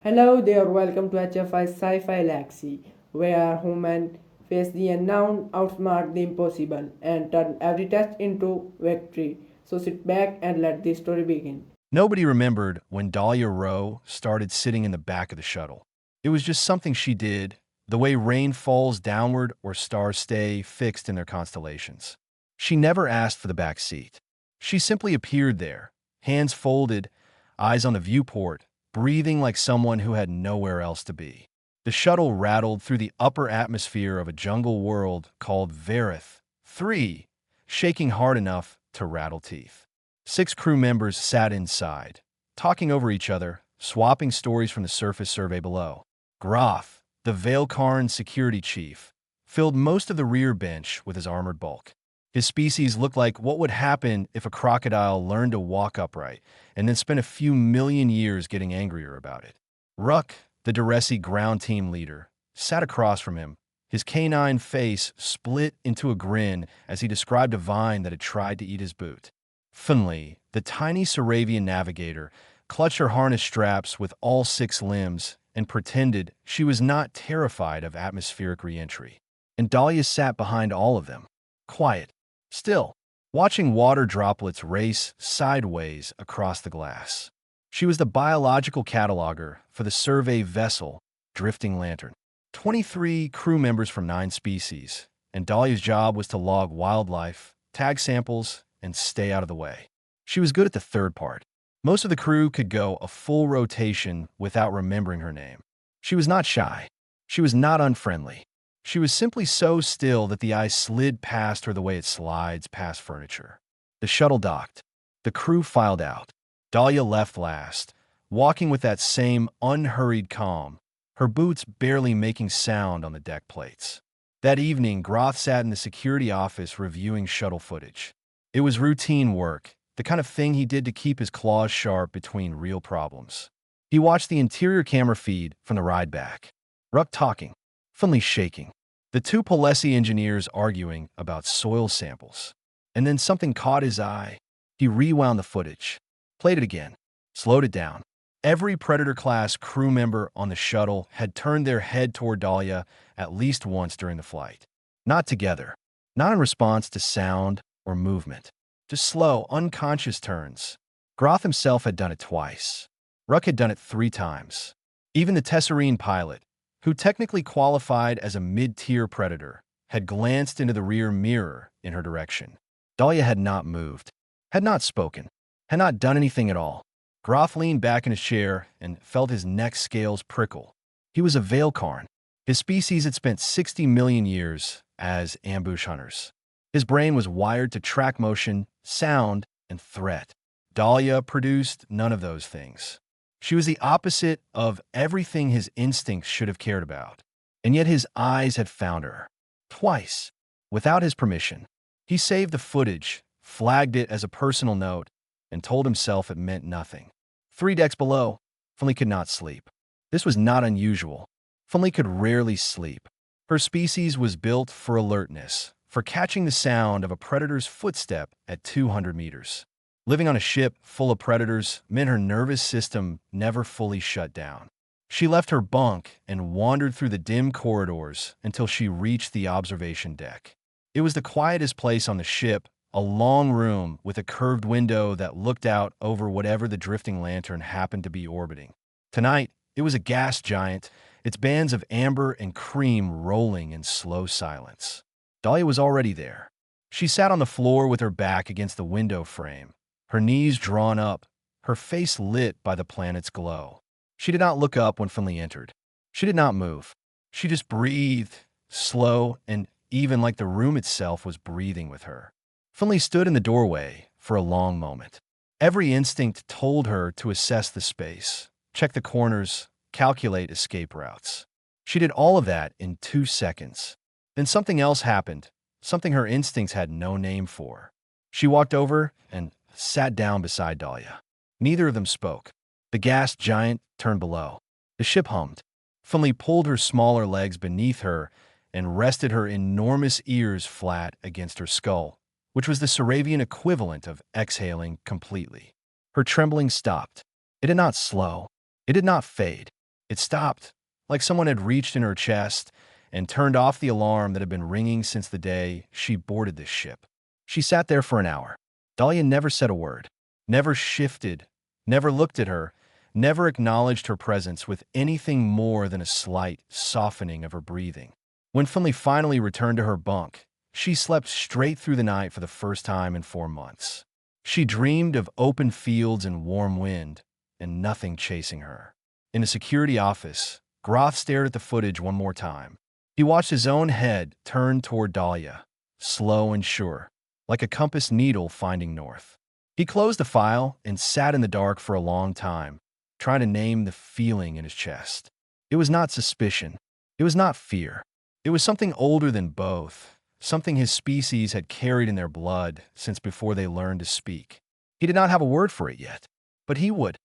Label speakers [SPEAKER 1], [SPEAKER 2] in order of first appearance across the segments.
[SPEAKER 1] Hello there, welcome to HFY Sci-Fi Galaxy, where humans face the unknown, outsmart the impossible, and turn every test into victory. So sit back and let the story begin.
[SPEAKER 2] Nobody remembered when Dahlia Rowe started sitting in the back of the shuttle. It was just something she did, the way rain falls downward or stars stay fixed in their constellations. She never asked for the back seat. She simply appeared there, hands folded, eyes on the viewport, breathing like someone who had nowhere else to be. The shuttle rattled through the upper atmosphere of a jungle world called Verith 3, shaking hard enough to rattle teeth. 6 crew members sat inside, talking over each other, swapping stories from the surface survey below. Groth, the Valekarn security chief, filled most of the rear bench with his armored bulk. His species looked like what would happen if a crocodile learned to walk upright and then spent a few million years getting angrier about it. Ruck, the Duresi ground team leader, sat across from him, his canine face split into a grin as he described a vine that had tried to eat his boot. Finley, the tiny Saravian navigator, clutched her harness straps with all 6 limbs and pretended she was not terrified of atmospheric reentry. And Dahlia sat behind all of them, quiet, still, watching water droplets race sideways across the glass. She was the biological cataloger for the survey vessel, Drifting Lantern. 23 crew members from 9 species, and Dahlia's job was to log wildlife, tag samples, and stay out of the way. She was good at the third part. Most of the crew could go a full rotation without remembering her name. She was not shy. She was not unfriendly. She was simply so still that the ice slid past her the way it slides past furniture. The shuttle docked. The crew filed out. Dahlia left last, walking with that same unhurried calm, her boots barely making sound on the deck plates. That evening, Groth sat in the security office reviewing shuttle footage. It was routine work, the kind of thing he did to keep his claws sharp between real problems. He watched the interior camera feed from the ride back. Ruck talking, Finley shaking. The 2 Palesi engineers arguing about soil samples. And then something caught his eye. He rewound the footage, played it again, slowed it down. Every Predator-class crew member on the shuttle had turned their head toward Dahlia at least once during the flight. Not together, not in response to sound or movement, just slow, unconscious turns. Groth himself had done it twice. Ruck had done it 3 times. Even the Tesserine pilot, who technically qualified as a mid-tier Predator, had glanced into the rear mirror in her direction. Dahlia had not moved, had not spoken, had not done anything at all. Groth leaned back in his chair and felt his neck scales prickle. He was a Valekarn. His species had spent 60 million years as ambush hunters. His brain was wired to track motion, sound, and threat. Dahlia produced none of those things. She was the opposite of everything his instincts should have cared about. And yet his eyes had found her. Twice, without his permission. He saved the footage, flagged it as a personal note, and told himself it meant nothing. 3 decks below, Finley could not sleep. This was not unusual. Finley could rarely sleep. Her species was built for alertness, for catching the sound of a predator's footstep at 200 meters. Living on a ship full of predators meant her nervous system never fully shut down. She left her bunk and wandered through the dim corridors until she reached the observation deck. It was the quietest place on the ship, a long room with a curved window that looked out over whatever the drifting lantern happened to be orbiting. Tonight, it was a gas giant, its bands of amber and cream rolling in slow silence. Dahlia was already there. She sat on the floor with her back against the window frame, her knees drawn up, her face lit by the planet's glow. She did not look up when Finley entered. She did not move. She just breathed, slow and even like the room itself was breathing with her. Finley stood in the doorway for a long moment. Every instinct told her to assess the space, check the corners, calculate escape routes. She did all of that in 2 seconds. Then something else happened, something her instincts had no name for. She walked over and sat down beside Dahlia. Neither of them spoke. The gas giant turned below. The ship hummed. Finley pulled her smaller legs beneath her and rested her enormous ears flat against her skull, which was the Saravian equivalent of exhaling completely. Her trembling stopped. It did not slow. It did not fade. It stopped, like someone had reached in her chest and turned off the alarm that had been ringing since the day she boarded this ship. She sat there for an hour. Dahlia never said a word, never shifted, never looked at her, never acknowledged her presence with anything more than a slight softening of her breathing. When Finley finally returned to her bunk, she slept straight through the night for the first time in 4 months. She dreamed of open fields and warm wind, and nothing chasing her. In a security office, Groth stared at the footage one more time. He watched his own head turn toward Dahlia, slow and sure, like a compass needle finding north. He closed the file and sat in the dark for a long time, trying to name the feeling in his chest. It was not suspicion. It was not fear. It was something older than both, something his species had carried in their blood since before they learned to speak. He did not have a word for it yet, but he would.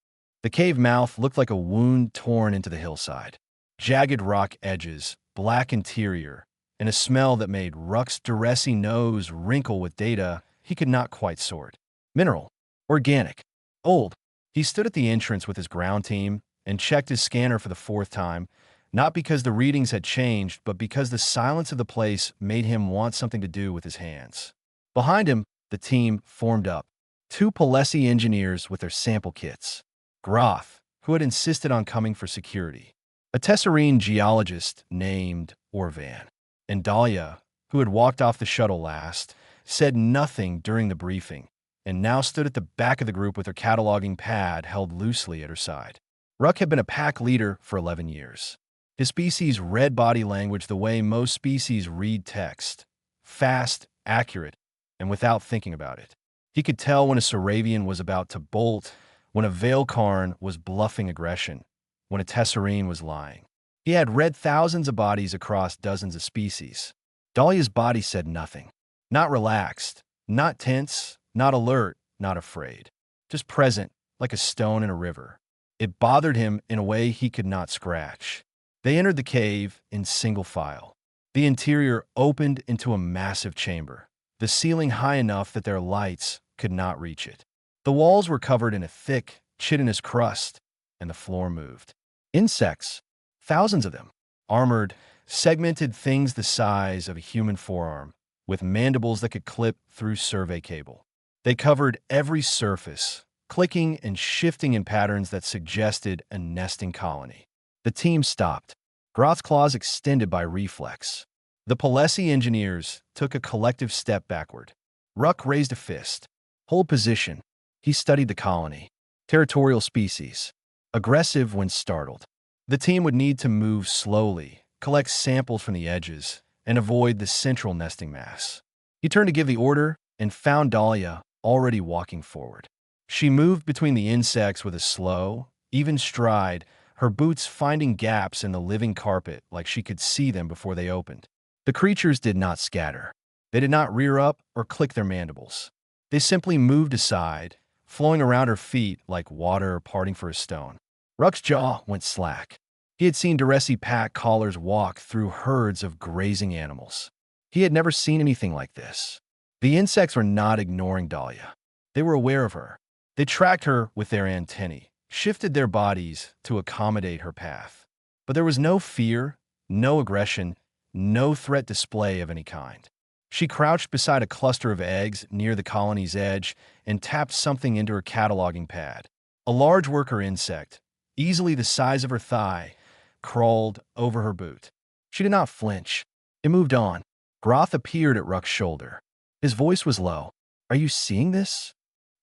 [SPEAKER 2] The cave mouth looked like a wound torn into the hillside. Jagged rock edges, black interior, and a smell that made Ruck's Duresi nose wrinkle with data he could not quite sort. Mineral. Organic. Old. He stood at the entrance with his ground team and checked his scanner for the fourth time, not because the readings had changed, but because the silence of the place made him want something to do with his hands. Behind him, the team formed up. 2 Palesi engineers with their sample kits. Groth, who had insisted on coming for security. A Tesserine geologist named Orvan. And Dahlia, who had walked off the shuttle last, said nothing during the briefing, and now stood at the back of the group with her cataloging pad held loosely at her side. Ruck had been a pack leader for 11 years. His species read body language the way most species read text. Fast, accurate, and without thinking about it. He could tell when a Saravian was about to bolt, when a Veilkarn was bluffing aggression, when a Tesserine was lying. He had read thousands of bodies across dozens of species. Dahlia's body said nothing. Not relaxed, not tense, not alert, not afraid. Just present, like a stone in a river. It bothered him in a way he could not scratch. They entered the cave in single file. The interior opened into a massive chamber, the ceiling high enough that their lights could not reach it. The walls were covered in a thick, chitinous crust, and the floor moved. Insects, thousands of them, armored, segmented things the size of a human forearm, with mandibles that could clip through survey cable. They covered every surface, clicking and shifting in patterns that suggested a nesting colony. The team stopped, Groth's claws extended by reflex. The Palesi engineers took a collective step backward. Ruck raised a fist. Hold position. He studied the colony. Territorial species. Aggressive when startled. The team would need to move slowly, collect samples from the edges, and avoid the central nesting mass. He turned to give the order and found Dahlia already walking forward. She moved between the insects with a slow, even stride, her boots finding gaps in the living carpet like she could see them before they opened. The creatures did not scatter. They did not rear up or click their mandibles. They simply moved aside, flowing around her feet like water parting for a stone. Ruck's jaw went slack. He had seen Duresi pack callers walk through herds of grazing animals. He had never seen anything like this. The insects were not ignoring Dahlia. They were aware of her. They tracked her with their antennae, shifted their bodies to accommodate her path. But there was no fear, no aggression, no threat display of any kind. She crouched beside a cluster of eggs near the colony's edge and tapped something into her cataloging pad. A large worker insect, easily the size of her thigh, crawled over her boot. She did not flinch. It moved on. Groth appeared at Ruck's shoulder. His voice was low. "Are you seeing this?"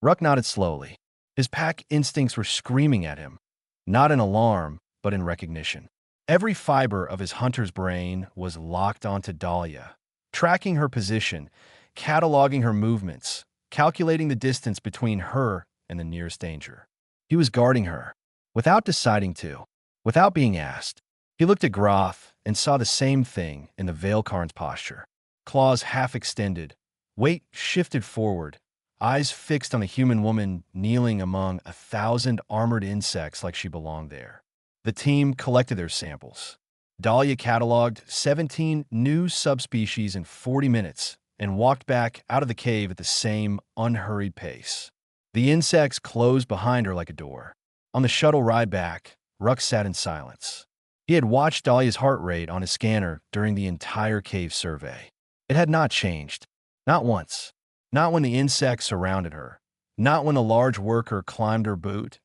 [SPEAKER 2] Ruck nodded slowly. His pack instincts were screaming at him, not in alarm, but in recognition. Every fiber of his hunter's brain was locked onto Dahlia, tracking her position, cataloging her movements, calculating the distance between her and the nearest danger. He was guarding her, without deciding to, without being asked. He looked at Groth and saw the same thing in the Veilkarn's posture. Claws half extended, weight shifted forward, eyes fixed on the human woman kneeling among 1,000 armored insects like she belonged there. The team collected their samples. Dahlia cataloged 17 new subspecies in 40 minutes and walked back out of the cave at the same unhurried pace. The insects closed behind her like a door. On the shuttle ride back, Ruck sat in silence. He had watched Dahlia's heart rate on his scanner during the entire cave survey. It had not changed. Not once. Not when the insects surrounded her. Not when a large worker climbed her boot.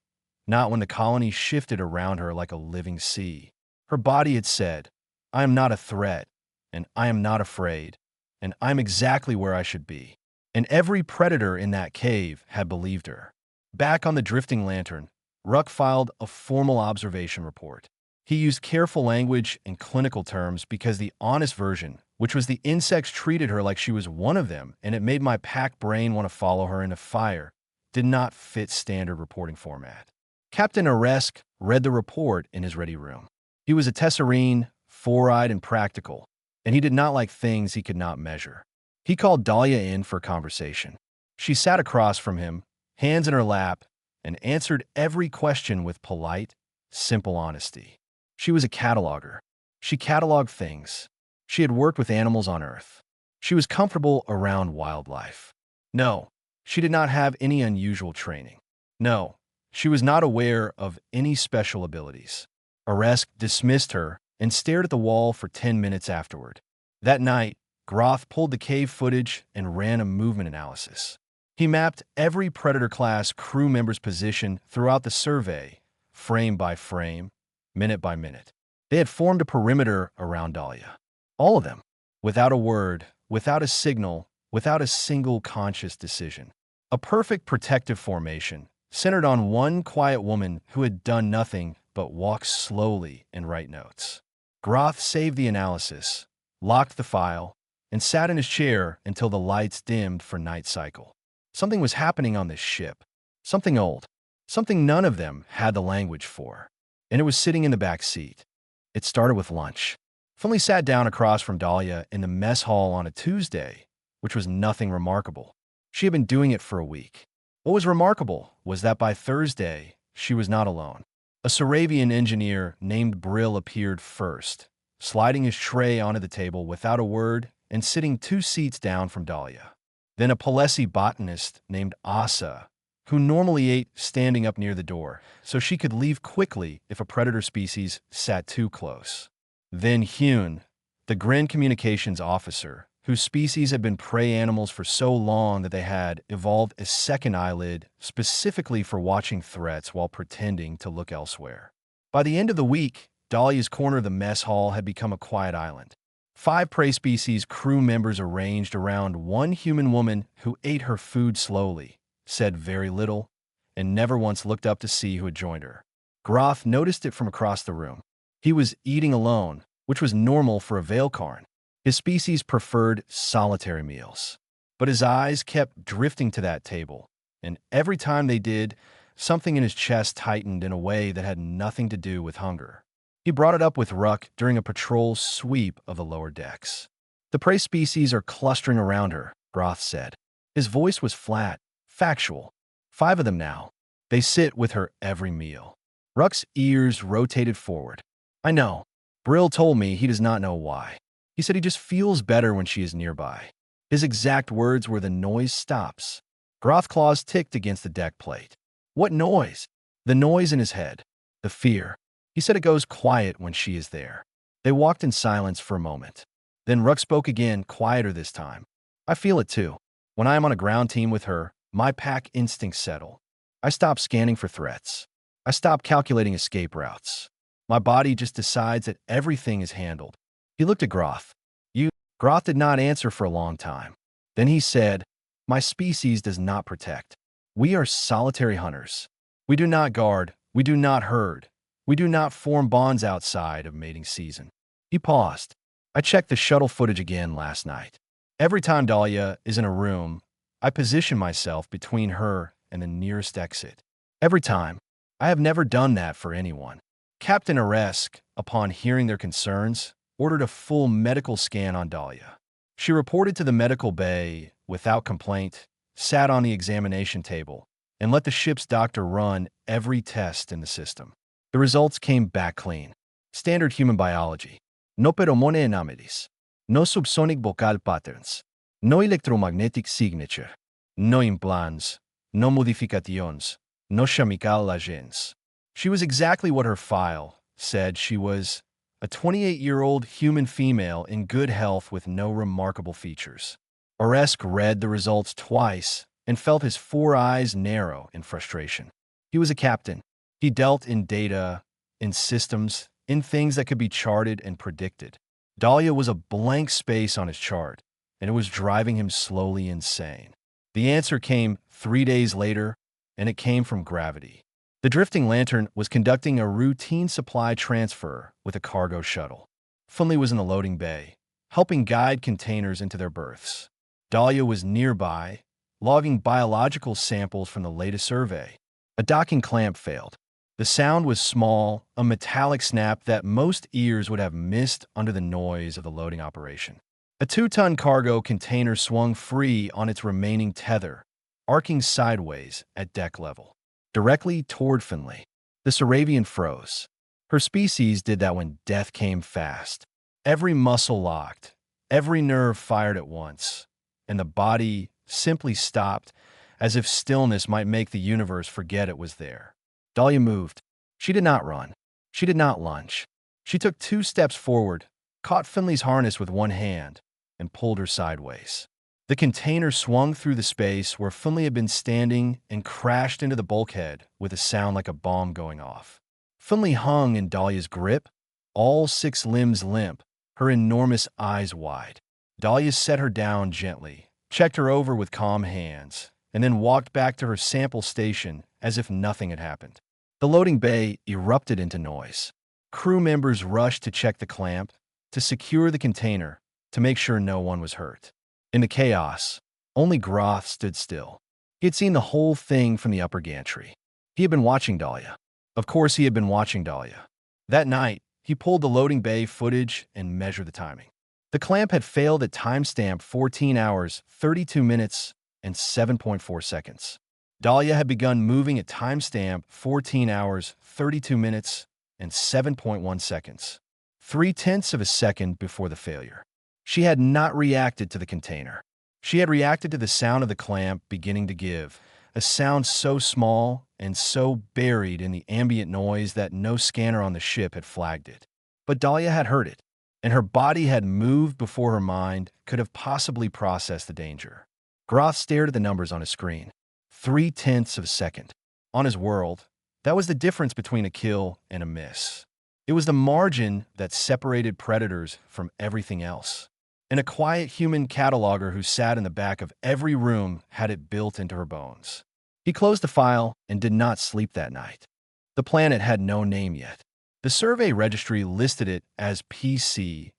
[SPEAKER 2] Not when the colony shifted around her like a living sea. Her body had said, I am not a threat, and I am not afraid, and I'm exactly where I should be. And every predator in that cave had believed her. Back on the drifting lantern, Ruck filed a formal observation report. He used careful language and clinical terms because the honest version, which was the insects treated her like she was one of them and it made my pack brain want to follow her into fire, did not fit standard reporting format. Captain Aresk read the report in his ready room. He was a Tesserine, four-eyed and practical, and he did not like things he could not measure. He called Dahlia in for a conversation. She sat across from him, hands in her lap, and answered every question with polite, simple honesty. She was a cataloger. She cataloged things. She had worked with animals on Earth. She was comfortable around wildlife. No, she did not have any unusual training. No, she was not aware of any special abilities. Aresk dismissed her and stared at the wall for 10 minutes afterward. That night, Groth pulled the cave footage and ran a movement analysis. He mapped every Predator-class crew member's position throughout the survey, frame by frame, minute by minute. They had formed a perimeter around Dahlia. All of them, without a word, without a signal, without a single conscious decision. A perfect protective formation, centered on one quiet woman who had done nothing but walk slowly and write notes. Groth saved the analysis, locked the file, and sat in his chair until the lights dimmed for night cycle. Something was happening on this ship. Something old. Something none of them had the language for. And it was sitting in the back seat. It started with lunch. Finley sat down across from Dahlia in the mess hall on a Tuesday, which was nothing remarkable. She had been doing it for a week. What was remarkable was that by Thursday, she was not alone. A Saravian engineer named Brill appeared first, sliding his tray onto the table without a word and sitting 2 seats down from Dahlia. Then a Palesi botanist named Asa, who normally ate standing up near the door, so she could leave quickly if a predator species sat too close. Then Hyun, the Gren communications officer, whose species had been prey animals for so long that they had evolved a second eyelid specifically for watching threats while pretending to look elsewhere. By the end of the week, Dahlia's corner of the mess hall had become a quiet island. 5 prey species crew members arranged around one human woman who ate her food slowly, said very little, and never once looked up to see who had joined her. Groth noticed it from across the room. He was eating alone, which was normal for a Veilkarn. His species preferred solitary meals. But his eyes kept drifting to that table, and every time they did, something in his chest tightened in a way that had nothing to do with hunger. He brought it up with Ruck during a patrol sweep of the lower decks. The prey species are clustering around her, Groth said. His voice was flat, factual. 5 of them now. They sit with her every meal. Ruck's ears rotated forward. I know. Brill told me he does not know why. He said he just feels better when she is nearby. His exact words were the noise stops. Groth claws ticked against the deck plate. What noise? The noise in his head. The fear. He said it goes quiet when she is there. They walked in silence for a moment. Then Ruck spoke again, quieter this time. I feel it too. When I am on a ground team with her, my pack instincts settle. I stop scanning for threats. I stop calculating escape routes. My body just decides that everything is handled. He looked at Groth. Groth did not answer for a long time. Then he said, my species does not protect. We are solitary hunters. We do not guard. We do not herd. We do not form bonds outside of mating season. He paused. I checked the shuttle footage again last night. Every time Dahlia is in a room, I position myself between her and the nearest exit. Every time. I have never done that for anyone. Captain Aresk, upon hearing their concerns, ordered a full medical scan on Dahlia. She reported to the medical bay without complaint, sat on the examination table, and let the ship's doctor run every test in the system. The results came back clean. Standard human biology. No pheromone anomalies. No subsonic vocal patterns. No electromagnetic signature. No implants. No modifications. No chemical agents. She was exactly what her file said she was, a 28-year-old human female in good health with no remarkable features. Oresk read the results twice and felt his 4 eyes narrow in frustration. He was a captain. He dealt in data, in systems, in things that could be charted and predicted. Dahlia was a blank space on his chart, and it was driving him slowly insane. The answer came 3 days later, and it came from gravity. The drifting lantern was conducting a routine supply transfer with a cargo shuttle. Finley was in the loading bay, helping guide containers into their berths. Dahlia was nearby, logging biological samples from the latest survey. A docking clamp failed. The sound was small, a metallic snap that most ears would have missed under the noise of the loading operation. A 2-ton cargo container swung free on its remaining tether, arcing sideways at deck level, directly toward Finley. The Saravian froze. Her species did that when death came fast. Every muscle locked, every nerve fired at once, and the body simply stopped, as if stillness might make the universe forget it was there. Dahlia moved. She did not run. She did not lunge. She took 2 steps forward, caught Finley's harness with one hand, and pulled her sideways. The container swung through the space where Finley had been standing and crashed into the bulkhead with a sound like a bomb going off. Finley hung in Dahlia's grip, all 6 limbs limp, her enormous eyes wide. Dahlia set her down gently, checked her over with calm hands, and then walked back to her sample station as if nothing had happened. The loading bay erupted into noise. Crew members rushed to check the clamp, to secure the container, to make sure no one was hurt. In the chaos, only Groth stood still. He had seen the whole thing from the upper gantry. He had been watching Dahlia. Of course he had been watching Dahlia. That night, he pulled the loading bay footage and measured the timing. The clamp had failed at timestamp 14 hours, 32 minutes, and 7.4 seconds. Dahlia had begun moving at timestamp 14 hours, 32 minutes, and 7.1 seconds. 0.3 of a second before the failure. She had not reacted to the container. She had reacted to the sound of the clamp beginning to give, a sound so small and so buried in the ambient noise that no scanner on the ship had flagged it. But Dahlia had heard it, and her body had moved before her mind could have possibly processed the danger. Groth stared at the numbers on his screen. 0.3 of a second. On his world, that was the difference between a kill and a miss. It was the margin that separated predators from everything else. And a quiet human cataloger who sat in the back of every room had it built into her bones. He closed the file and did not sleep that night. The planet had no name yet. The survey registry listed it as PC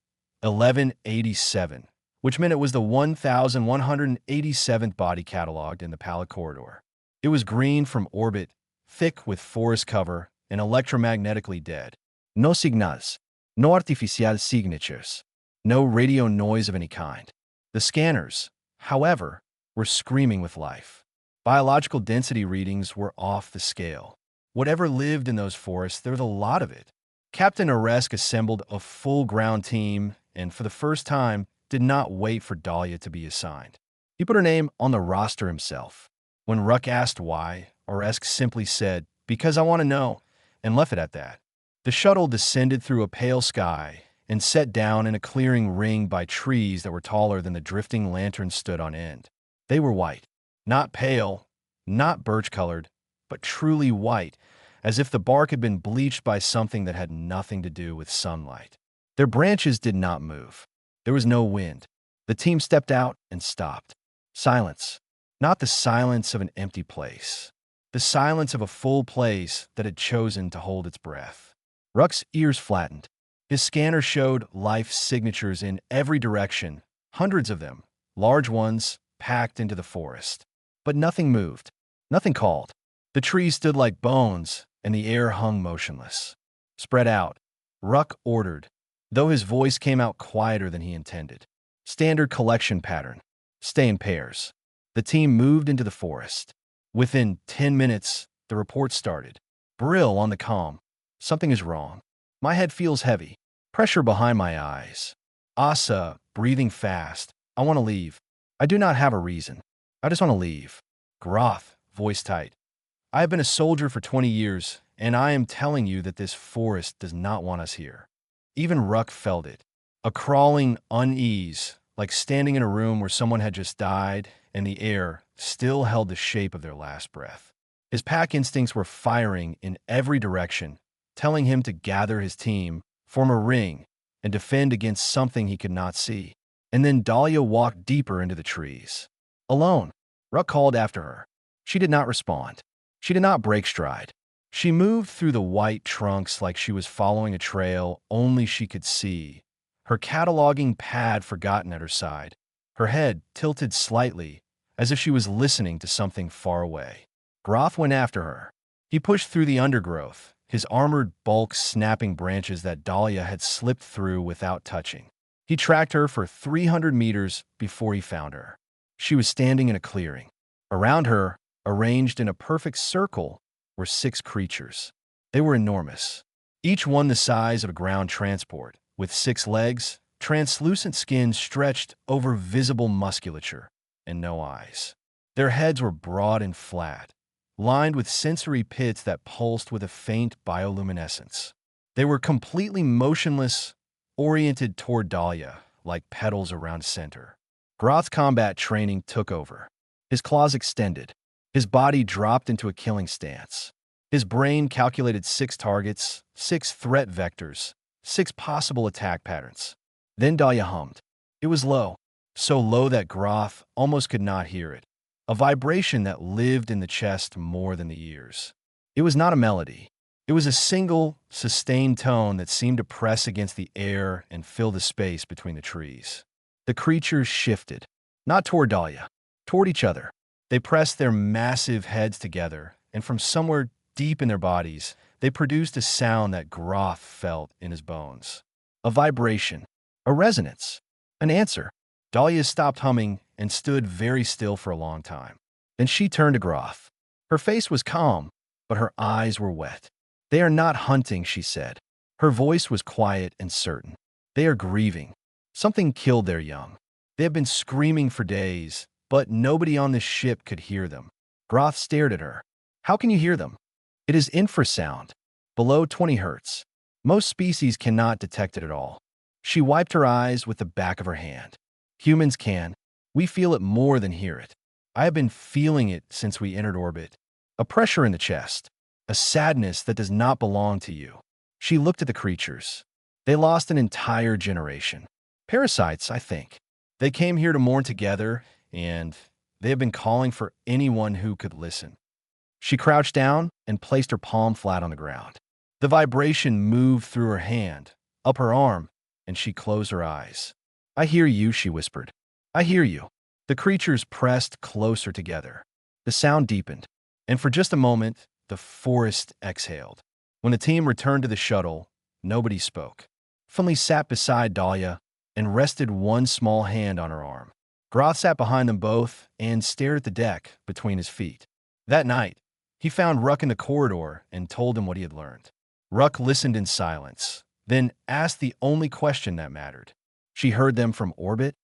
[SPEAKER 2] 1187, which meant it was the 1,187th body cataloged in the pallet corridor. It was green from orbit, thick with forest cover, and electromagnetically dead. No signals, no artificial signatures, no radio noise of any kind. The scanners, however, were screaming with life. Biological density readings were off the scale. Whatever lived in those forests, there was a lot of it. Captain Oresk assembled a full ground team and, for the first time, did not wait for Dahlia to be assigned. He put her name on the roster himself. When Ruck asked why, Oresk simply said, "Because I want to know," and left it at that. The shuttle descended through a pale sky and set down in a clearing ringed by trees that were taller than the drifting lantern stood on end. They were white, not pale, not birch-colored, but truly white, as if the bark had been bleached by something that had nothing to do with sunlight. Their branches did not move. There was no wind. The team stepped out and stopped. Silence. Not the silence of an empty place. The silence of a full place that had chosen to hold its breath. Ruck's ears flattened. His scanner showed life signatures in every direction, hundreds of them, large ones, packed into the forest. But nothing moved. Nothing called. The trees stood like bones, and the air hung motionless. "Spread out," Ruck ordered, though his voice came out quieter than he intended. "Standard collection pattern. Stay in pairs." The team moved into the forest. Within 10 minutes, the report started. "Brill on the comm. Something is wrong. My head feels heavy. Pressure behind my eyes. Asa, breathing fast. I want to leave. I do not have a reason. I just want to leave." Groth, voice tight. "I have been a soldier for 20 years, and I am telling you that this forest does not want us here." Even Ruck felt it, a crawling unease, like standing in a room where someone had just died and the air still held the shape of their last breath. His pack instincts were firing in every direction, telling him to gather his team, form a ring, and defend against something he could not see. And then Dahlia walked deeper into the trees. Alone, Ruck called after her. She did not respond. She did not break stride. She moved through the white trunks like she was following a trail only she could see, her cataloging pad forgotten at her side, her head tilted slightly as if she was listening to something far away. Groth went after her. He pushed through the undergrowth, his armored bulk snapping branches that Dahlia had slipped through without touching. He tracked her for 300 meters before he found her. She was standing in a clearing. Around her, arranged in a perfect circle, were 6 creatures. They were enormous, each one the size of a ground transport, with 6 legs, translucent skin stretched over visible musculature, and no eyes. Their heads were broad and flat, lined with sensory pits that pulsed with a faint bioluminescence. They were completely motionless, oriented toward Dahlia, like petals around a center. Groth's combat training took over. His claws extended. His body dropped into a killing stance. His brain calculated 6 targets, 6 threat vectors, 6 possible attack patterns. Then Dahlia hummed. It was low, so low that Groth almost could not hear it, a vibration that lived in the chest more than the ears. It was not a melody. It was a single, sustained tone that seemed to press against the air and fill the space between the trees. The creatures shifted, not toward Dahlia, toward each other. They pressed their massive heads together, and from somewhere deep in their bodies, they produced a sound that Groth felt in his bones. A vibration, a resonance, an answer. Dahlia stopped humming and stood very still for a long time. Then she turned to Groth. Her face was calm, but her eyes were wet. "They are not hunting," she said. Her voice was quiet and certain. "They are grieving. Something killed their young. They have been screaming for days, but nobody on this ship could hear them." Groth stared at her. "How can you hear them?" "It is infrasound, below 20 hertz. Most species cannot detect it at all." She wiped her eyes with the back of her hand. "Humans can. We feel it more than hear it. I have been feeling it since we entered orbit. A pressure in the chest. A sadness that does not belong to you." She looked at the creatures. They lost an entire generation. Parasites, I think. They came here to mourn together, and they have been calling for anyone who could listen. She crouched down and placed her palm flat on the ground. The vibration moved through her hand, up her arm, and she closed her eyes. "I hear you," she whispered. "I hear you." The creatures pressed closer together. The sound deepened, and for just a moment, the forest exhaled. When the team returned to the shuttle, nobody spoke. Finley sat beside Dahlia and rested one small hand on her arm. Groth sat behind them both and stared at the deck between his feet. That night, he found Ruck in the corridor and told him what he had learned. Ruck listened in silence, then asked the only question that mattered. "She heard them from orbit?"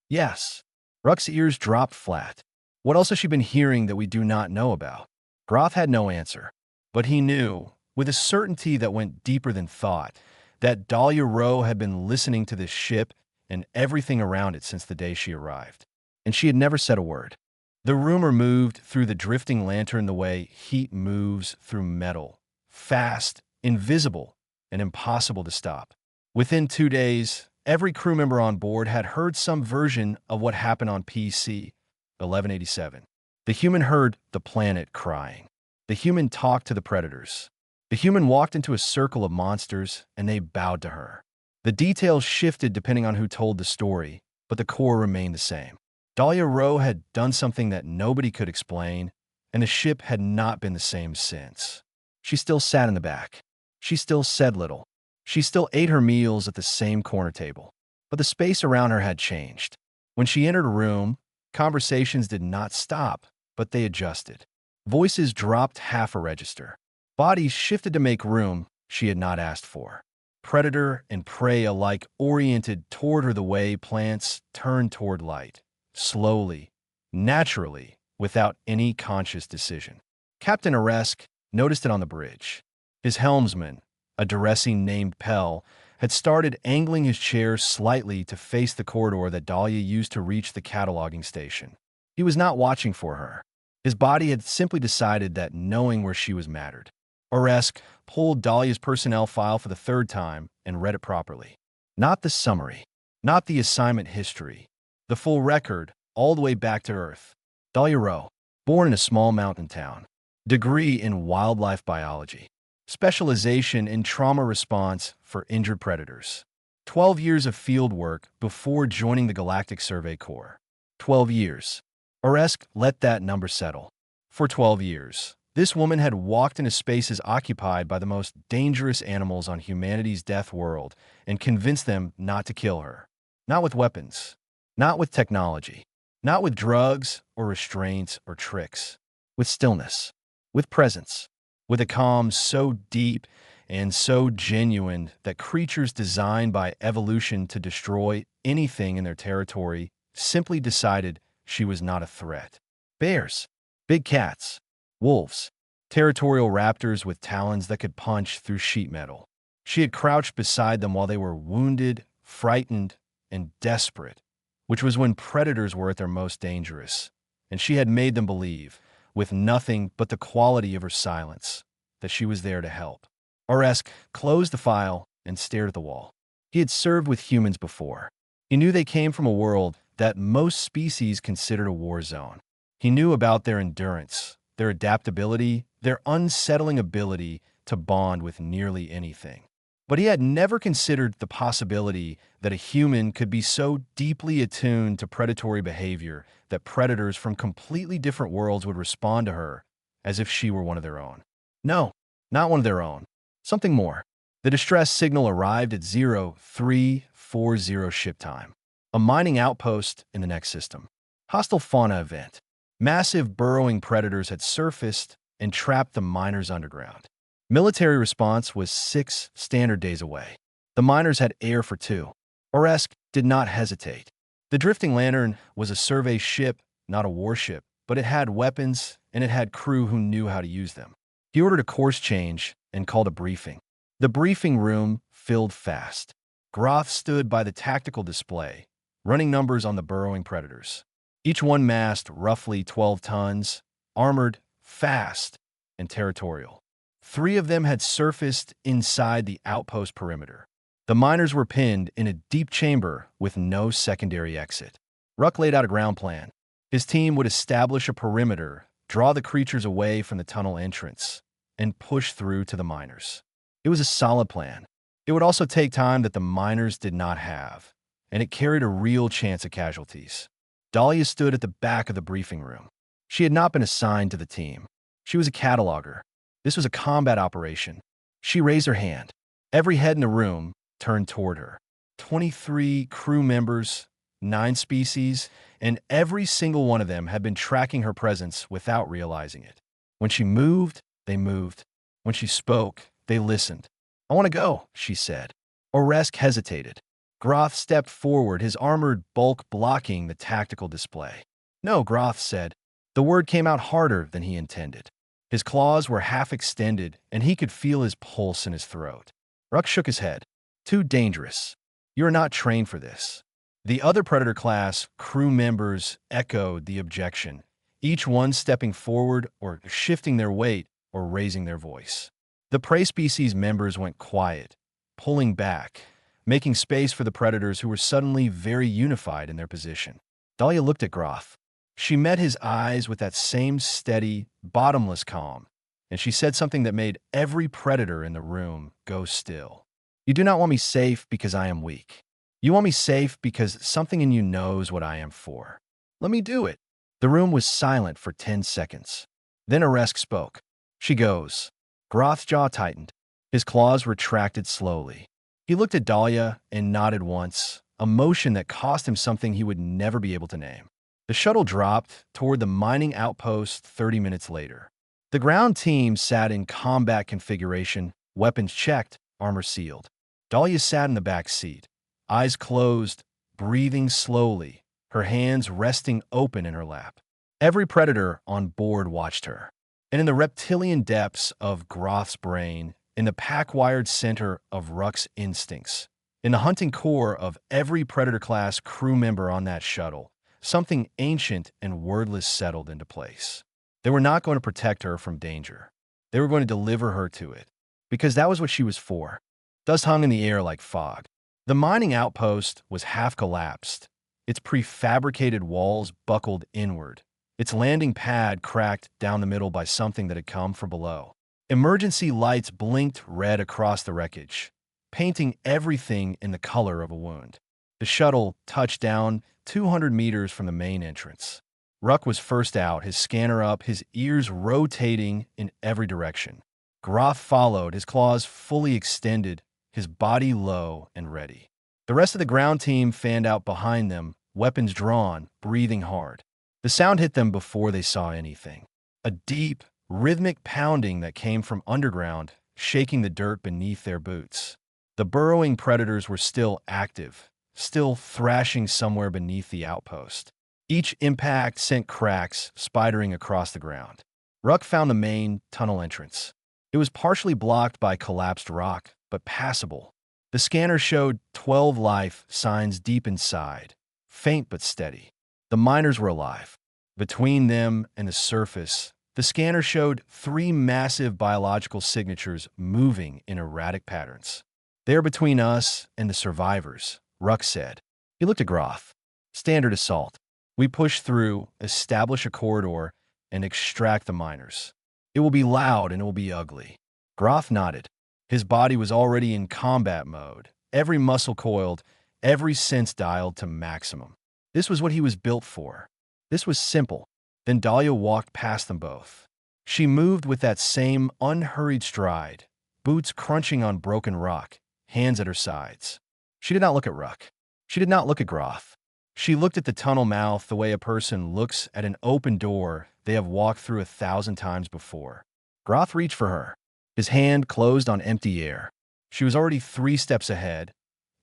[SPEAKER 2] "Yes." Ruck's ears dropped flat. "What else has she been hearing that we do not know about?" Groth had no answer, but he knew, with a certainty that went deeper than thought, that Dahlia Rowe had been listening to this ship and everything around it since the day she arrived. And she had never said a word. The rumor moved through the drifting lantern the way heat moves through metal, fast, invisible, and impossible to stop. Within 2 days, every crew member on board had heard some version of what happened on PC 1187. The human heard the planet crying. The human talked to the predators. The human walked into a circle of monsters, and they bowed to her. The details shifted depending on who told the story, but the core remained the same. Dahlia Rowe had done something that nobody could explain, and the ship had not been the same since. She still sat in the back. She still said little. She still ate her meals at the same corner table. But the space around her had changed. When she entered a room, conversations did not stop, but they adjusted. Voices dropped half a register. Bodies shifted to make room she had not asked for. Predator and prey alike oriented toward her the way plants turn toward light, slowly, naturally, without any conscious decision. Captain Aresk noticed it on the bridge. His helmsman, a Duresi named Pell, had started angling his chair slightly to face the corridor that Dahlia used to reach the cataloging station. He was not watching for her. His body had simply decided that knowing where she was mattered. Oresk pulled Dahlia's personnel file for the third time and read it properly. Not the summary, not the assignment history, the full record, all the way back to Earth. Dahlia Rowe, born in a small mountain town. Degree in wildlife biology. Specialization in trauma response for injured predators. 12 years of field work before joining the Galactic Survey Corps. 12 years. Oresk let that number settle. For 12 years, this woman had walked into spaces occupied by the most dangerous animals on humanity's death world and convinced them not to kill her. Not with weapons. Not with technology. Not with drugs or restraints or tricks. With stillness. With presence. With a calm so deep and so genuine that creatures designed by evolution to destroy anything in their territory simply decided she was not a threat. Bears, big cats, wolves, territorial raptors with talons that could punch through sheet metal. She had crouched beside them while they were wounded, frightened, and desperate, which was when predators were at their most dangerous, and she had made them believe, with nothing but the quality of her silence, that she was there to help. Oresk closed the file and stared at the wall. He had served with humans before. He knew they came from a world that most species considered a war zone. He knew about their endurance, their adaptability, their unsettling ability to bond with nearly anything. But he had never considered the possibility that a human could be so deeply attuned to predatory behavior that predators from completely different worlds would respond to her as if she were one of their own. No, not one of their own. Something more. The distress signal arrived at 0340 ship time. A mining outpost in the next system. Hostile fauna event. Massive burrowing predators had surfaced and trapped the miners underground. Military response was 6 standard days away. The miners had air for 2. Oresk did not hesitate. The Drifting Lantern was a survey ship, not a warship, but it had weapons and it had crew who knew how to use them. He ordered a course change and called a briefing. The briefing room filled fast. Groth stood by the tactical display, running numbers on the burrowing predators. Each one massed roughly 12 tons, armored, fast, and territorial. 3 of them had surfaced inside the outpost perimeter. The miners were pinned in a deep chamber with no secondary exit. Ruck laid out a ground plan. His team would establish a perimeter, draw the creatures away from the tunnel entrance, and push through to the miners. It was a solid plan. It would also take time that the miners did not have, and it carried a real chance of casualties. Dahlia stood at the back of the briefing room. She had not been assigned to the team. She was a cataloger. This was a combat operation. She raised her hand. Every head in the room turned toward her. 23 crew members, 9 species, and every single one of them had been tracking her presence without realizing it. When she moved, they moved. When she spoke, they listened. "I want to go," she said. Oresk hesitated. Groth stepped forward, his armored bulk blocking the tactical display. "No," Groth said. The word came out harder than he intended. His claws were half extended, and he could feel his pulse in his throat. Ruck shook his head. "Too dangerous. You are not trained for this." The other Predator class crew members echoed the objection, each one stepping forward or shifting their weight or raising their voice. The prey species members went quiet, pulling back, making space for the Predators who were suddenly very unified in their position. Dahlia looked at Groth. She met his eyes with that same steady, bottomless calm, and she said something that made every Predator in the room go still. "You do not want me safe because I am weak. You want me safe because something in you knows what I am for. Let me do it." The room was silent for 10 seconds. Then Oresk spoke. "She goes." Groth's jaw tightened. His claws retracted slowly. He looked at Dahlia and nodded once, a motion that cost him something he would never be able to name. The shuttle dropped toward the mining outpost 30 minutes later. The ground team sat in combat configuration, weapons checked, armor sealed. Dahlia sat in the back seat, eyes closed, breathing slowly, her hands resting open in her lap. Every Predator on board watched her, and in the reptilian depths of Groth's brain, in the pack-wired center of Ruck's instincts, in the hunting core of every Predator-class crew member on that shuttle, something ancient and wordless settled into place. They were not going to protect her from danger. They were going to deliver her to it, because that was what she was for. Dust hung in the air like fog. The mining outpost was half collapsed, its prefabricated walls buckled inward, its landing pad cracked down the middle by something that had come from below. Emergency lights blinked red across the wreckage, painting everything in the color of a wound. The shuttle touched down 200 meters from the main entrance. Ruck was first out, his scanner up, his ears rotating in every direction. Groth followed, his claws fully extended, his body low and ready. The rest of the ground team fanned out behind them, weapons drawn, breathing hard. The sound hit them before they saw anything. A deep, rhythmic pounding that came from underground, shaking the dirt beneath their boots. The burrowing predators were still active, still thrashing somewhere beneath the outpost. Each impact sent cracks spidering across the ground. Ruck found the main tunnel entrance. It was partially blocked by collapsed rock, but passable. The scanner showed 12 life signs deep inside, faint but steady. The miners were alive. Between them and the surface, the scanner showed 3 massive biological signatures moving in erratic patterns. "They're between us and the survivors," Ruck said. He looked at Groth. "Standard assault. We push through, establish a corridor, and extract the miners. It will be loud and it will be ugly." Groth nodded. His body was already in combat mode, every muscle coiled, every sense dialed to maximum. This was what he was built for. This was simple. Then Dahlia walked past them both. She moved with that same unhurried stride, boots crunching on broken rock, hands at her sides. She did not look at Ruck. She did not look at Groth. She looked at the tunnel mouth the way a person looks at an open door they have walked through 1,000 times before. Groth reached for her. His hand closed on empty air. She was already 3 steps ahead,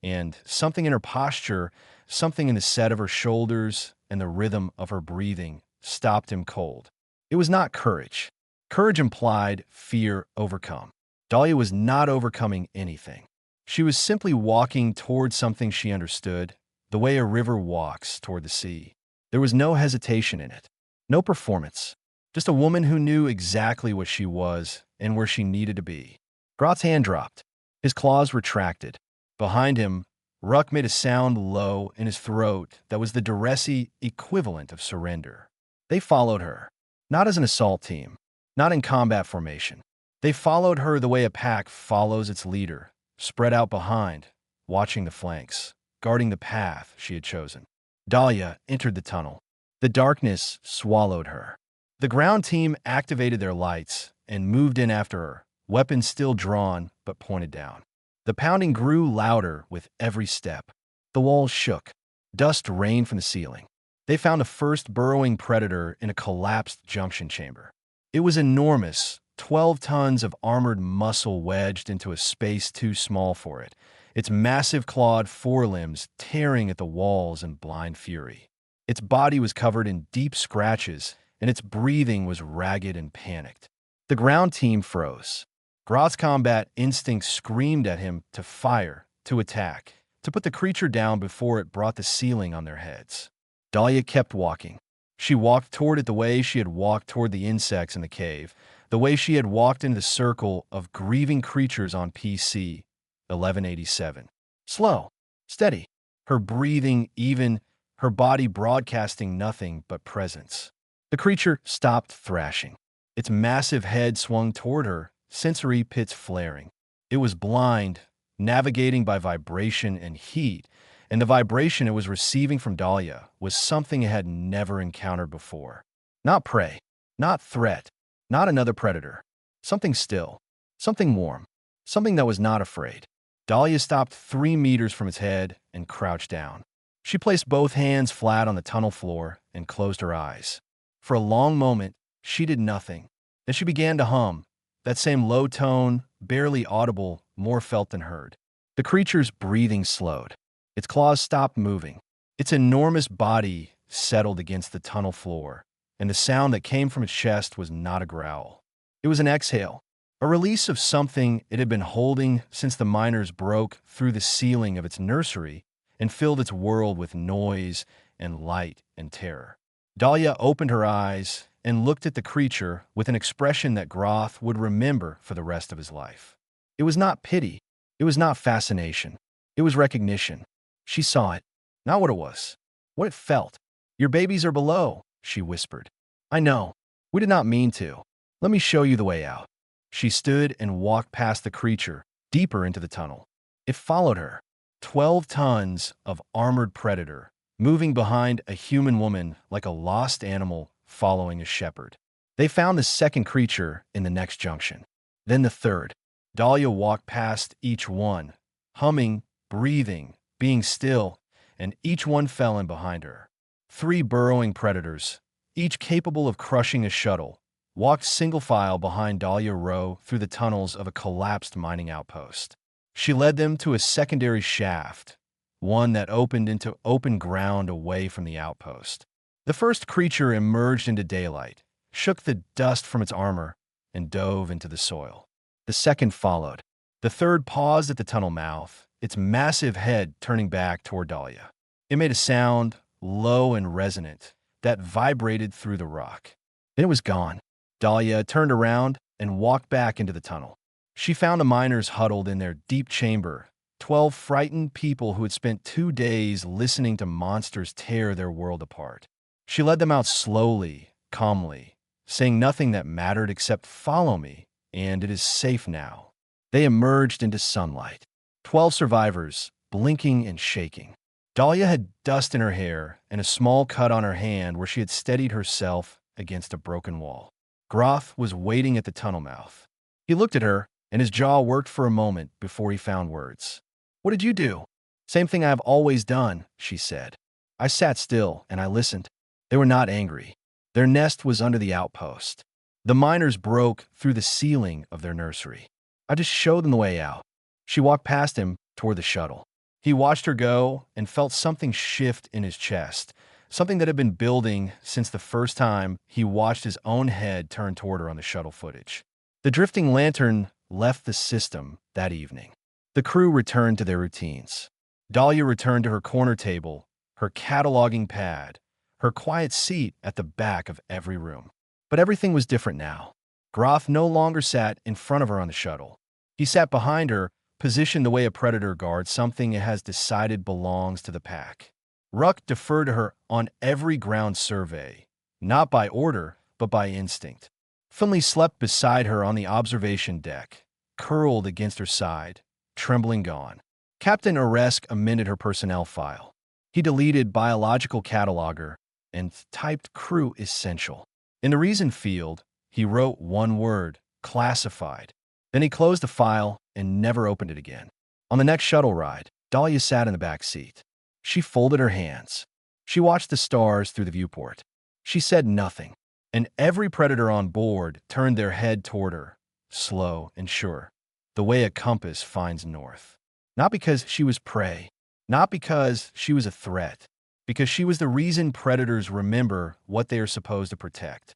[SPEAKER 2] and something in her posture, something in the set of her shoulders and the rhythm of her breathing stopped him cold. It was not courage. Courage implied fear overcome. Dahlia was not overcoming anything. She was simply walking toward something she understood, the way a river walks toward the sea. There was no hesitation in it, no performance, just a woman who knew exactly what she was and where she needed to be. Groth's hand dropped. His claws retracted. Behind him, Ruck made a sound low in his throat that was the duress-y equivalent of surrender. They followed her, not as an assault team, not in combat formation. They followed her the way a pack follows its leader, spread out behind, watching the flanks, guarding the path she had chosen. Dahlia entered the tunnel. The darkness swallowed her. The ground team activated their lights and moved in after her, weapons still drawn but pointed down. The pounding grew louder with every step. The walls shook. Dust rained from the ceiling. They found the first burrowing predator in a collapsed junction chamber. It was enormous, 12 tons of armored muscle wedged into a space too small for it, its massive clawed forelimbs tearing at the walls in blind fury. Its body was covered in deep scratches, and its breathing was ragged and panicked. The ground team froze. Groth's combat instinct screamed at him to fire, to attack, to put the creature down before it brought the ceiling on their heads. Dahlia kept walking. She walked toward it the way she had walked toward the insects in the cave, the way she had walked into the circle of grieving creatures on PC 1187. Slow, steady, her breathing even, her body broadcasting nothing but presence. The creature stopped thrashing. Its massive head swung toward her, sensory pits flaring. It was blind, navigating by vibration and heat, and the vibration it was receiving from Dahlia was something it had never encountered before. Not prey, not threat, not another predator. Something still, something warm, something that was not afraid. Dahlia stopped 3 meters from its head and crouched down. She placed both hands flat on the tunnel floor and closed her eyes. For a long moment, she did nothing. Then she began to hum, that same low tone, barely audible, more felt than heard. The creature's breathing slowed. Its claws stopped moving. Its enormous body settled against the tunnel floor, and the sound that came from its chest was not a growl. It was an exhale, A release of something it had been holding since the miners broke through the ceiling of its nursery and filled its world with noise and light and terror. Dahlia opened her eyes and looked at the creature with an expression that Groth would remember for the rest of his life. It was not pity. It was not fascination. It was recognition. She saw it, not what it was, what it felt. "Your babies are below," she whispered. "I know. We did not mean to. Let me show you the way out." She stood and walked past the creature, deeper into the tunnel. It followed her. 12 tons of armored predator, moving behind a human woman like a lost animal following a shepherd. They found the second creature in the next junction. Then the third. Dahlia walked past each one, humming, breathing, being still, and each one fell in behind her. 3 burrowing predators, each capable of crushing a shuttle, walked single file behind Dahlia Rowe through the tunnels of a collapsed mining outpost. She led them to a secondary shaft, one that opened into open ground away from the outpost. The first creature emerged into daylight, shook the dust from its armor, and dove into the soil. The second followed. The third paused at the tunnel mouth, its massive head turning back toward Dahlia. It made a sound, low and resonant, that vibrated through the rock. Then it was gone. Dahlia turned around and walked back into the tunnel. She found the miners huddled in their deep chamber, 12 frightened people who had spent 2 days listening to monsters tear their world apart. She led them out slowly, calmly, saying nothing that mattered except "Follow me, and it is safe now." They emerged into sunlight. 12 survivors, blinking and shaking. Dahlia had dust in her hair and a small cut on her hand where she had steadied herself against a broken wall. Groth was waiting at the tunnel mouth. He looked at her, and his jaw worked for a moment before he found words. "What did you do?" "Same thing I have always done," she said. "I sat still, and I listened." They were not angry. Their nest was under the outpost. The miners broke through the ceiling of their nursery. "I just showed them the way out." She walked past him toward the shuttle. He watched her go and felt something shift in his chest, something that had been building since the first time he watched his own head turn toward her on the shuttle footage. The drifting lantern left the system that evening. The crew returned to their routines. Dahlia returned to her corner table, her cataloging pad, her quiet seat at the back of every room. But everything was different now. Groth no longer sat in front of her on the shuttle. He sat behind her, positioned the way a predator guards something it has decided belongs to the pack. Ruck deferred to her on every ground survey, not by order, but by instinct. Finley slept beside her on the observation deck, curled against her side, trembling gone. Captain Oresk amended her personnel file. He deleted biological cataloger and typed crew essential. In the reason field, he wrote one word, classified. Then he closed the file and never opened it again. On the next shuttle ride, Dahlia sat in the back seat. She folded her hands. She watched the stars through the viewport. She said nothing, and every predator on board turned their head toward her, slow and sure, the way a compass finds north. Not because she was prey, not because she was a threat, because she was the reason predators remember what they are supposed to protect.